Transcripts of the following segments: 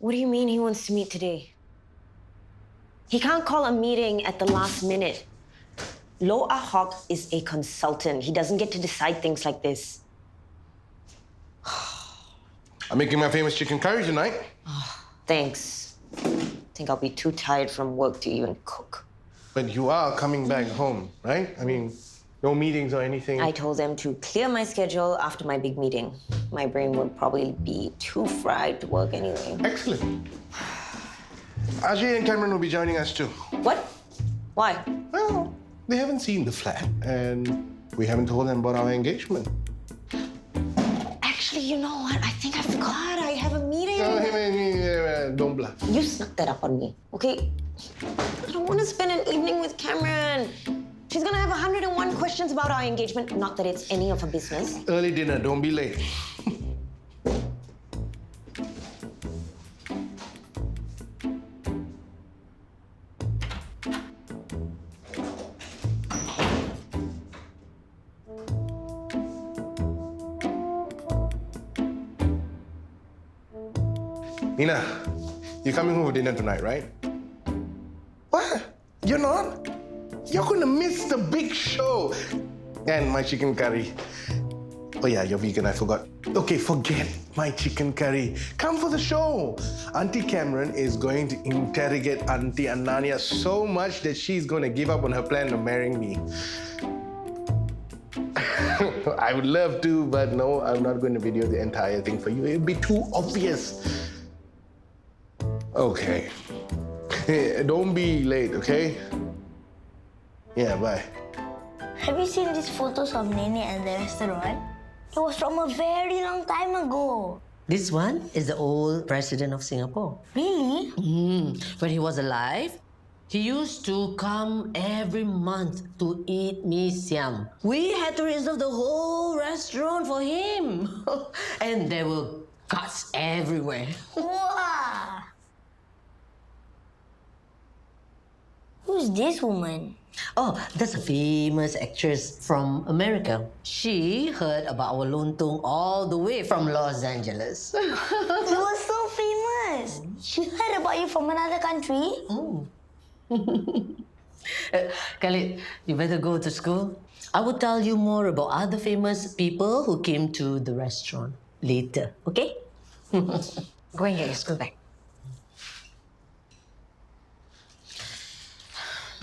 What do you mean he wants to meet today? He can't call a meeting at the last minute. Loa Hawk is a consultant. He doesn't get to decide things like this. I'm making my famous chicken curry tonight. Oh, thanks. I think I'll be too tired from work to even cook. But you are coming back home, right? I mean, no meetings or anything. I told them to clear my schedule after my big meeting. My brain would probably be too fried to work anyway. Excellent. Ajay and Cameron will be joining us too. What? Why? Well, they haven't seen the flat, and we haven't told them about our engagement. Actually, you know what? I think I forgot. I have a meeting. Don't bluff. You snuck that up on me, okay? I don't want to spend an evening with Cameron. She's gonna have 101 questions about our engagement. Not that it's any of her business. Early dinner, don't be late. Nina, you're coming home for dinner tonight, right? What? You're not? You're gonna miss the big show. And my chicken curry. Oh yeah, you're vegan, I forgot. Okay, forget my chicken curry. Come for the show. Auntie Cameron is going to interrogate Auntie Ananya so much that she's gonna give up on her plan of marrying me. I would love to, but no, I'm not going to video the entire thing for you. It would be too obvious. Okay. Don't be late, okay? Yeah, bye. Have you seen these photos of Nene at the restaurant? It was from a very long time ago. This one is the old president of Singapore. Really? When he was alive, he used to come every month to eat mee siam. We had to reserve the whole restaurant for him. And there were cuts everywhere. Wow! Who's this woman? Oh, that's a famous actress from America. She heard about our lontong all the way from Los Angeles. You were so famous. She heard about you from another country? Khalid, you better go to school. I will tell you more about other famous people who came to the restaurant later, okay? Go and get your school bag.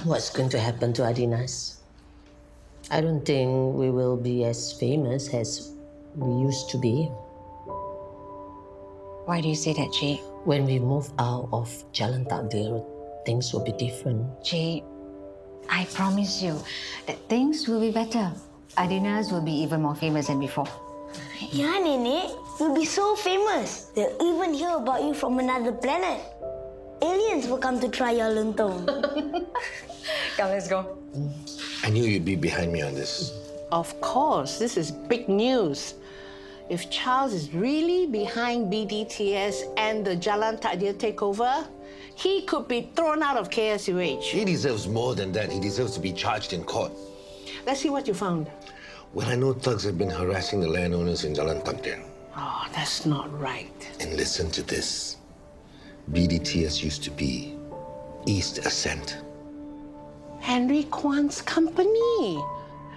What's going to happen to Adinas? I don't think we will be as famous as we used to be. Why do you say that, Jay? When we move out of Jalan Takdir, things will be different. Jay, I promise you that things will be better. Adinas will be even more famous than before. Yeah, Nene. You'll be so famous. They'll even hear about you from another planet. Aliens will come to try your lontong. Come, let's go. I knew you'd be behind me on this. Of course, this is big news. If Charles is really behind BDTS and the Jalan Takdir takeover, he could be thrown out of KSUH. He deserves more than that. He deserves to be charged in court. Let's see what you found. Well, I know thugs have been harassing the landowners in Jalan Takdir. Oh, that's not right. And listen to this. BDTS used to be East Ascent. Henry Kwan's company.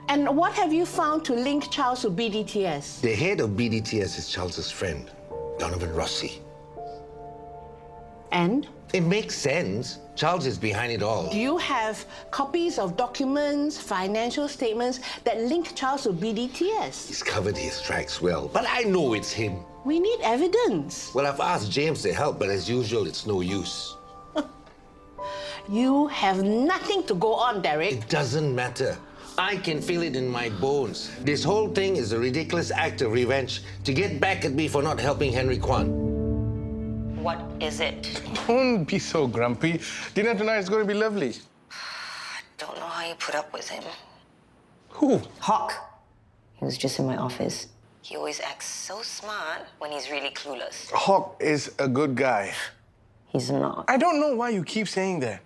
And what have you found to link Charles to BDTS? The head of BDTS is Charles's friend, Donovan Rossi. And? It makes sense. Charles is behind it all. Do you have copies of documents, financial statements that link Charles to BDTS? He's covered his tracks well, but I know it's him. We need evidence. Well, I've asked James to help, but as usual, it's no use. You have nothing to go on, Derek. It doesn't matter. I can feel it in my bones. This whole thing is a ridiculous act of revenge to get back at me for not helping Henry Kwan. What is it? Don't be so grumpy. Dinner tonight is going to be lovely. Don't know how you put up with him. Who? Hawk. He was just in my office. He always acts so smart when he's really clueless. Hawk is a good guy. He's not. I don't know why you keep saying that.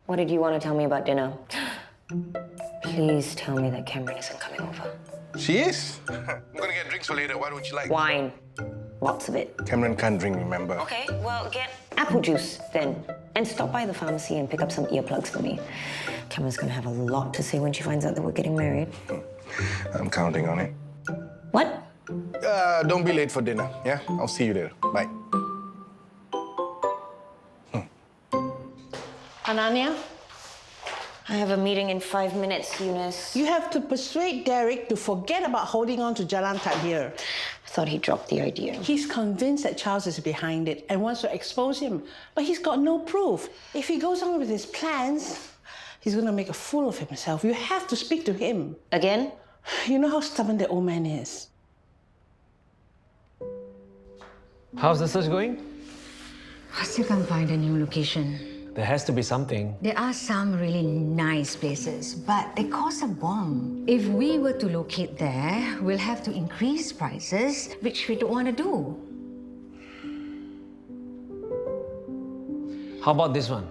What did you want to tell me about dinner? Please tell me that Cameron isn't coming over. She is. I'm going to get drinks for later. What would you like? Wine. Lots of it. Cameron can't drink, remember? Okay, well, get apple juice then. And stop by the pharmacy and pick up some earplugs for me. Cameron's gonna have a lot to say when she finds out that we're getting married. I'm counting on it. What? Don't be late for dinner, yeah? I'll see you there. Bye. Ananya, I have a meeting in 5 minutes, Eunice. you have to persuade Derek to forget about holding on to Jalan Takdir. I thought he dropped the idea. He's convinced that Charles is behind it and wants to expose him, but he's got no proof. If he goes on with his plans, he's going to make a fool of himself. You have to speak to him. Again? You know how stubborn the old man is. How's the search going? I still can't find a new location. There has to be something. There are some really nice places, but they cost a bomb. If we were to locate there, we'll have to increase prices, which we don't want to do. How about this one?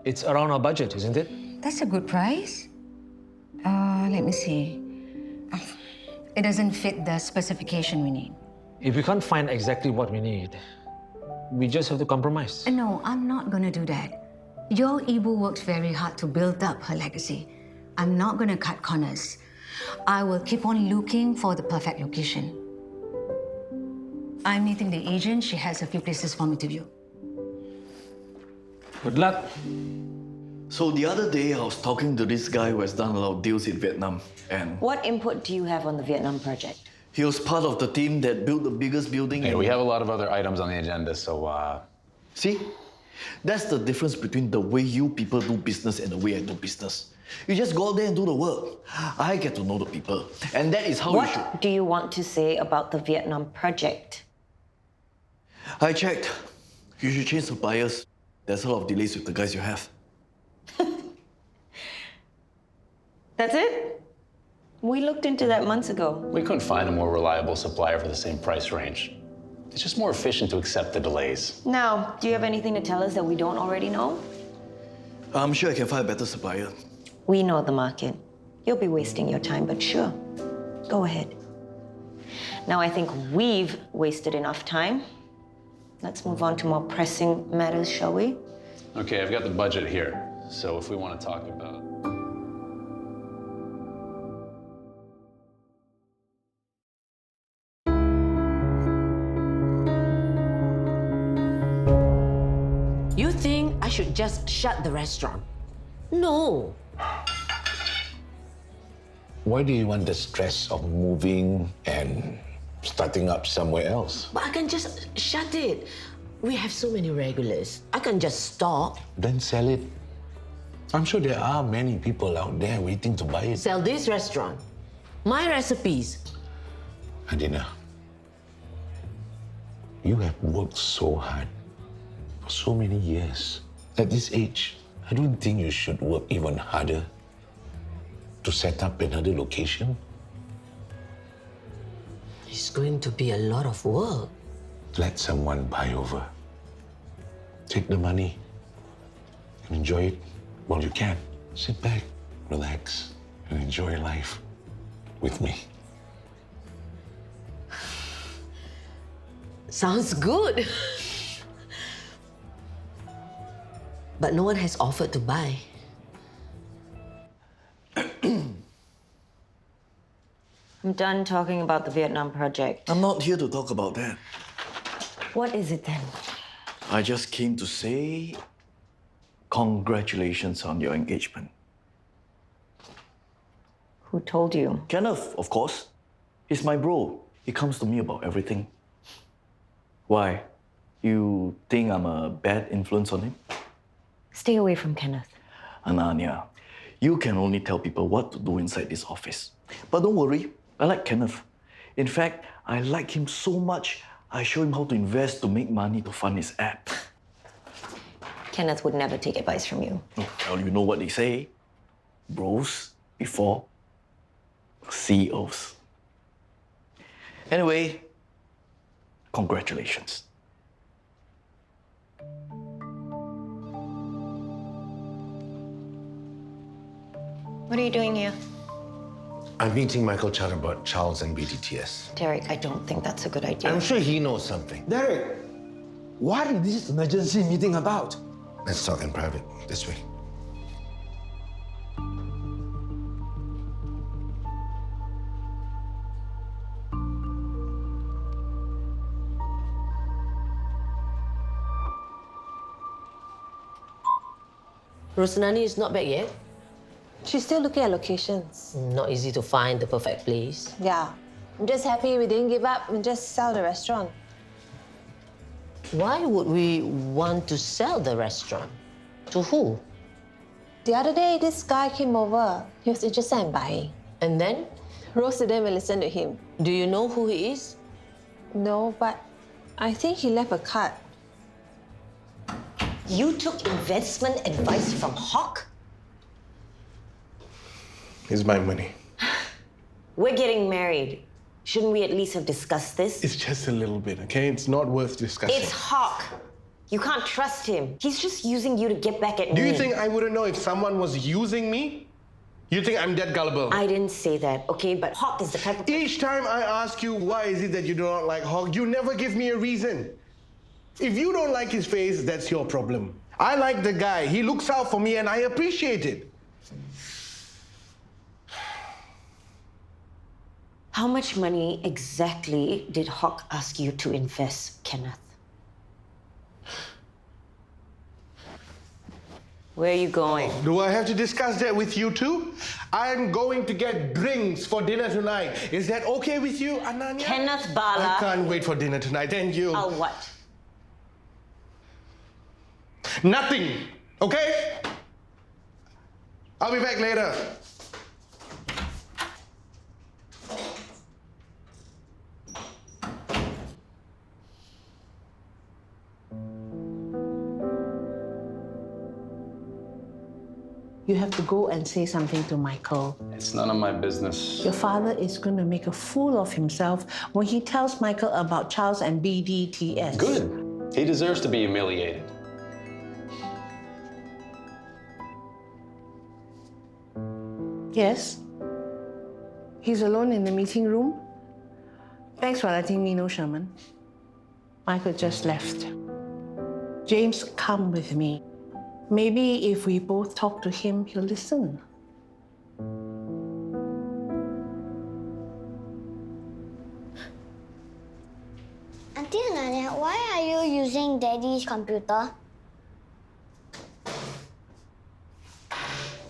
It's around our budget, isn't it? That's a good price. Let me see. It doesn't fit the specification we need. If we can't find exactly what we need, we just have to compromise. No, I'm not gonna do that. Your Ibu worked very hard to build up her legacy. I'm not gonna cut corners. I will keep on looking for the perfect location. I'm meeting the agent. She has a few places for me to view. Good luck. So the other day, I was talking to this guy who has done a lot of deals in Vietnam, and What input do you have on the Vietnam project? he was part of the team that built the biggest building. Hey, we have a lot of other items on the agenda, so See, that's the difference between the way you people do business and the way I do business. You just go out there and do the work. I get to know the people, and that is how you should. What do you want to say about the Vietnam project? I checked. You should change suppliers. There's a lot of delays with the guys you have. That's it? We looked into that months ago. we couldn't find a more reliable supplier for the same price range. It's just more efficient to accept the delays. Now, do you have anything to tell us that we don't already know? I'm sure I can find a better supplier. We know the market. You'll be wasting your time, but sure, go ahead. Now, I think we've wasted enough time. Let's move on to more pressing matters, shall we? Okay, I've got the budget here. So if we want to talk about... You think I should just shut the restaurant? No. Why do you want the stress of moving and starting up somewhere else? But I can just shut it. We have so many regulars. I can just stop. Then sell it. I'm sure there are many people out there waiting to buy it. Sell this restaurant. My recipes. Adina, you have worked so hard for so many years. At this age, I don't think you should work even harder to set up another location. It's going to be a lot of work. Let someone buy over. Take the money and enjoy it while you can. Sit back, relax, and enjoy life with me. Sounds good. But no one has offered to buy. I'm done talking about the Vietnam project. I'm not here to talk about that. What is it then? I just came to say congratulations on your engagement. Who told you? Kenneth, of course. He's my bro. He comes to me about everything. Why? You think I'm a bad influence on him? Stay away from Kenneth. Ananya, you can only tell people what to do inside this office. But don't worry, I like Kenneth. In fact, I like him so much, I show him how to invest to make money to fund his app. Kenneth would never take advice from you. Well, you know what they say. Bros before CEOs. Anyway, congratulations. What are you doing here? I'm meeting Michael Chan about Charles and BTTS. Derek, I don't think that's a good idea. I'm sure he knows something. Derek, what is this emergency meeting about? Let's talk in private, this way. Rosanani is not back yet. She's still looking at locations. Not easy to find the perfect place. Yeah. I'm just happy we didn't give up and just sell the restaurant. Why would we want to sell the restaurant? To who? The other day, this guy came over. He was interested in buying. And then? Rose didn't even listen to him. Do you know who he is? No, but I think he left a card. You took investment advice from Hawk? Here's my money. We're getting married. Shouldn't we at least have discussed this? It's just a little bit, okay? It's not worth discussing. It's Hawk. You can't trust him. He's just using you to get back at me. Do you think I wouldn't know if someone was using me? You think I'm that gullible? I didn't say that, okay? But Hawk is the type of... Each time I ask you why is it that you do not like Hawk, you never give me a reason. If you don't like his face, that's your problem. I like the guy. He looks out for me and I appreciate it. How much money exactly did Hawk ask you to invest, Kenneth? Where are you going? Do I have to discuss that with you too? I'm going to get drinks for dinner tonight. Is that okay with you, Ananya? Kenneth Bala. I can't wait for dinner tonight, and you? I'll what? Nothing, okay? I'll be back later. You have to go and say something to Michael. It's none of my business. Your father is going to make a fool of himself when he tells Michael about Charles and BDTS. Good. He deserves to be humiliated. Yes? He's alone in the meeting room? Thanks for letting me know, Sherman. Michael just left. James, come with me. Maybe if we both talk to him, he'll listen. Auntie Ananya, why are you using Daddy's computer?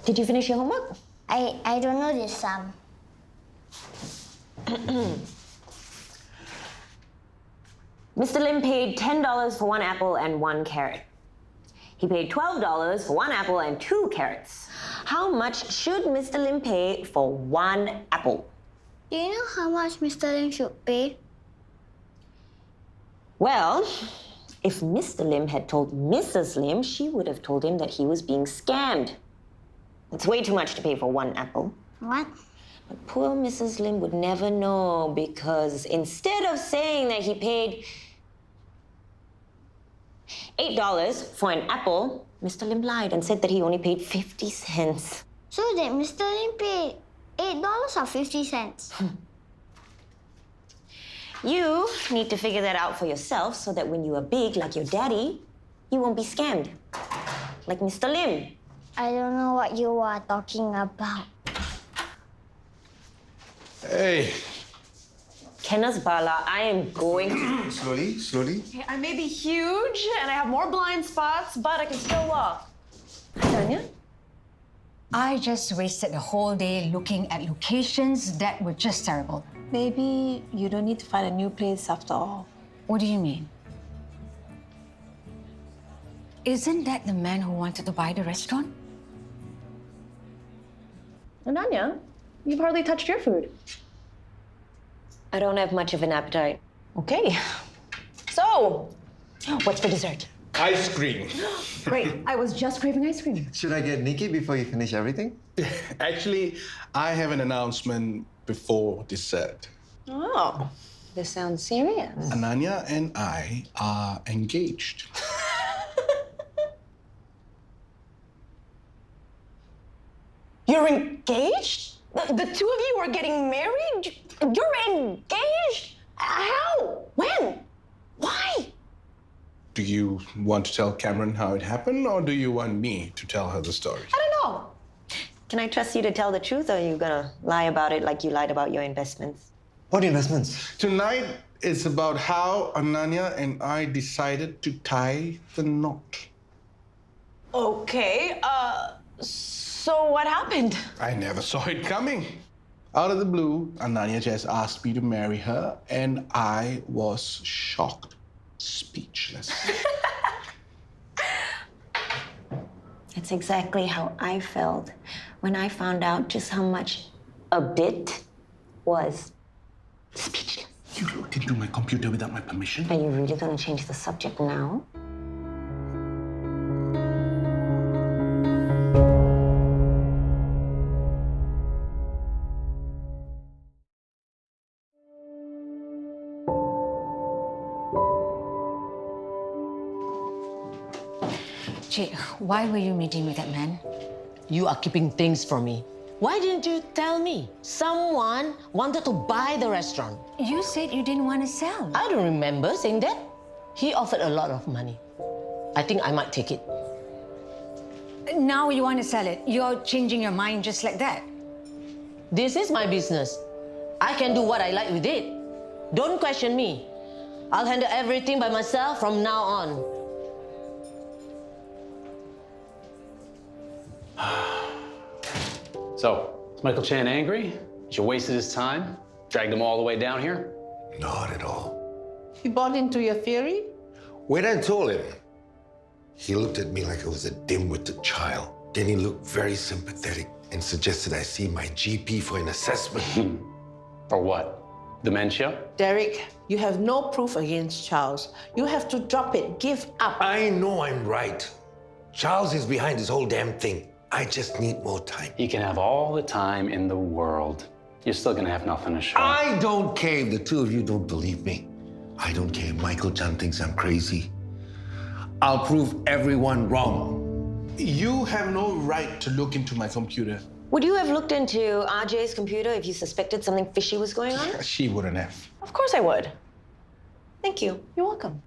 Did you finish your homework? I don't know this sum. Mr. Lim paid $10 for 1 apple and 1 carrot. He paid $12 for 1 apple and 2 carrots. How much should Mr. Lim pay for 1 apple? Do you know how much Mr. Lim should pay? Well, if Mr. Lim had told Mrs. Lim, she would have told him that he was being scammed. It's way too much to pay for 1 apple. What? But poor Mrs. Lim would never know because instead of saying that he paid $8 for an apple, Mr. Lim lied and said that he only paid 50 cents. So did Mr. Lim pay $8 or 50 cents? You need to figure that out for yourself so that when you are big like your daddy, you won't be scammed. Like Mr. Lim. I don't know what you are talking about. Hey. Kenneth Bala, I am going to... Slowly. I may be huge and I have more blind spots, but I can still walk. Ananya? I just wasted the whole day looking at locations that were just terrible. Maybe you don't need to find a new place after all. What do you mean? Isn't that the man who wanted to buy the restaurant? Ananya, you've hardly touched your food. I don't have much of an appetite. Okay. So, what's for dessert? Ice cream. Great. I was just craving ice cream. Should I get Nikki before you finish everything? Actually, I have an announcement before dessert. Oh, this sounds serious. Ananya and I are engaged. You're engaged? The two of you are getting married? You're engaged? How? When? Why? Do you want to tell Cameron how it happened, or do you want me to tell her the story? I don't know. Can I trust you to tell the truth, or are you gonna lie about it like you lied about your investments? What investments? Tonight is about how Ananya and I decided to tie the knot. Okay, so what happened? I never saw it coming. Out of the blue, Ananya just asked me to marry her, and I was shocked, speechless. It's exactly how I felt when I found out just how much a bit was. Speechless. You looked into my computer without my permission? Are you really gonna change the subject now? Jake, why were you meeting with that man? You are keeping things from me. Why didn't you tell me? Someone wanted to buy the restaurant. You said you didn't want to sell. I don't remember saying that. He offered a lot of money. I think I might take it. Now you want to sell it. You're changing your mind just like that. This is my business. I can do what I like with it. Don't question me. I'll handle everything by myself from now on. So, is Michael Chan angry? That you wasted his time? Dragged him all the way down here? Not at all. He bought into your theory? When I told him, he looked at me like I was a dim-witted child. Then he looked very sympathetic and suggested I see my GP for an assessment. For what? Dementia? Derek, you have no proof against Charles. You have to drop it. Give up. I know I'm right. Charles is behind this whole damn thing. I just need more time. You can have all the time in the world. You're still gonna have nothing to show. I don't care if the two of you don't believe me. I don't care if Michael Chan thinks I'm crazy. I'll prove everyone wrong. You have no right to look into my computer. Would you have looked into RJ's computer if you suspected something fishy was going on? She wouldn't have. Of course I would. Thank you. You're welcome.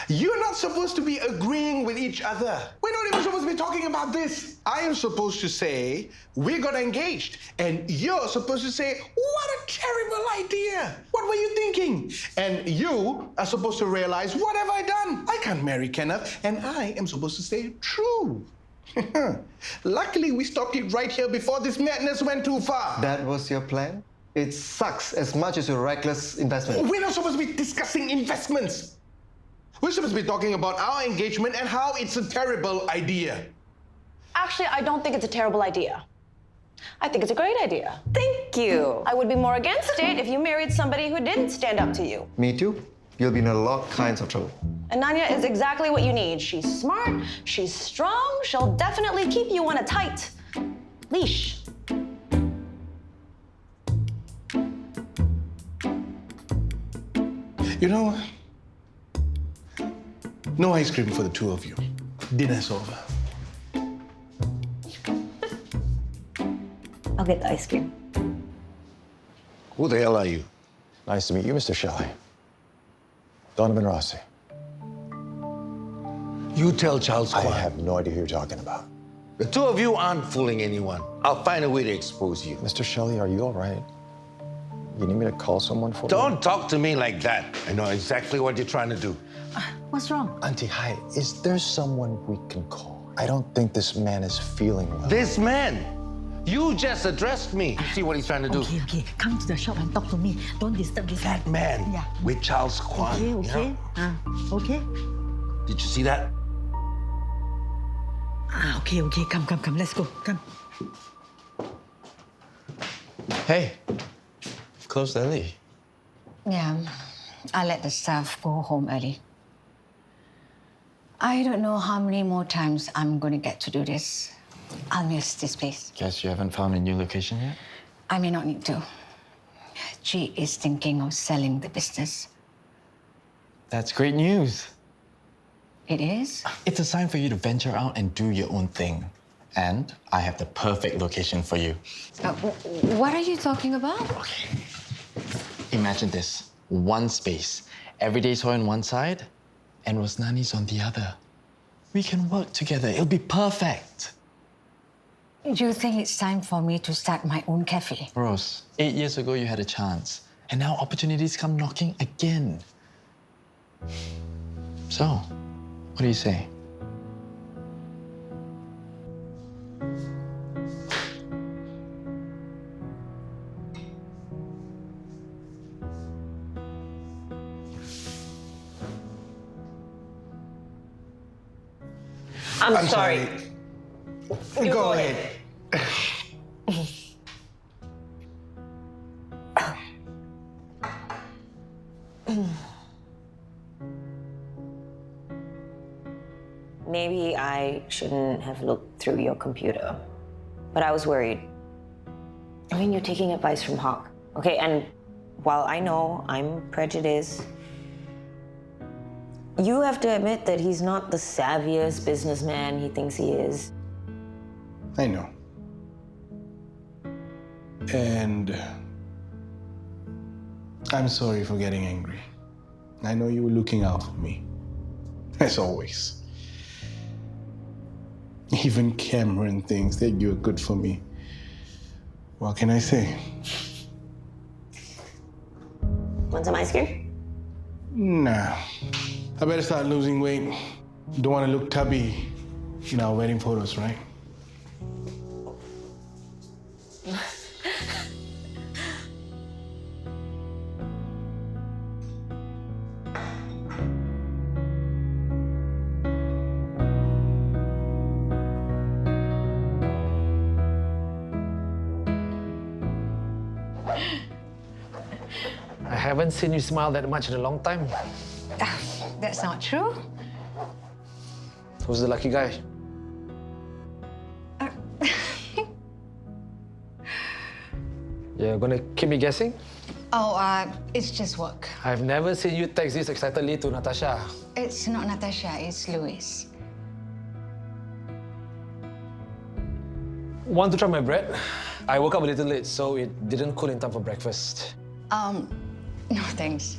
You're not supposed to be agreeing with each other. We're not even supposed to be talking about this. I am supposed to say, we got engaged. And you're supposed to say, what a terrible idea. What were you thinking? And you are supposed to realize, what have I done? I can't marry Kenneth. And I am supposed to stay true. Luckily, we stopped it right here before this madness went too far. That was your plan? It sucks as much as your reckless investment. We're not supposed to be discussing investments. We're supposed to be talking about our engagement and how it's a terrible idea. Actually, I don't think it's a terrible idea. I think it's a great idea. Thank you. I would be more against it if you married somebody who didn't stand up to you. Me too. You'll be in a lot kinds of trouble. Ananya is exactly what you need. She's smart, she's strong, she'll definitely keep you on a tight leash. You know, no ice cream for the two of you. Dinner's over. I'll get the ice cream. Who the hell are you? Nice to meet you, Mr. Shelley. Donovan Rossi. You tell Charles I Kwan. have no idea who you're talking about. The two of you aren't fooling anyone. I'll find a way to expose you. Mr. Shelley, are you all right? You need me to call someone for you? Don't talk to me like that. I know exactly what you're trying to do. What's wrong? Auntie, hi. Is there someone we can call? I don't think this man is feeling well. This man? You just addressed me. You see what he's trying to do? Okay. Come to the shop and talk to me. Don't disturb this That man Yeah. with Charles Kwan. Okay. You know? Okay. Did you see that? Okay. Come. Let's go. Come. Hey, closed early. Yeah, I let the staff go home early. I don't know how many more times I'm going to get to do this. I'll miss this place. Guess you haven't found a new location yet? I may not need to. She is thinking of selling the business. That's great news. It is? It's a sign for you to venture out and do your own thing. And I have the perfect location for you. What are you talking about? Okay. Imagine this. One space. Everyday toy on one side and Rosnani's on the other. We can work together. It'll be perfect. Do you think it's time for me to start my own cafe? Rose, 8 years ago you had a chance. And now opportunities come knocking again. So, what do you say? I'm sorry. Go ahead. Maybe I shouldn't have looked through your computer, but I was worried. I mean, you're taking advice from Hawk, okay? And while I know I'm prejudiced, you have to admit that he's not the savviest businessman he thinks he is. I know. And I'm sorry for getting angry. I know you were looking out for me, as always. Even Cameron thinks that you're good for me. What can I say? Want some ice cream? Nah. I better start losing weight. Don't want to look tubby in our wedding photos, right? I haven't seen you smile that much in a long time. That's not true. Who's the lucky guy? You're gonna keep me guessing? Oh, it's just work. I've never seen you text this excitedly to Natasha. It's not Natasha, it's Louis. Want to try my bread? I woke up a little late, so it didn't cool in time for breakfast. No thanks.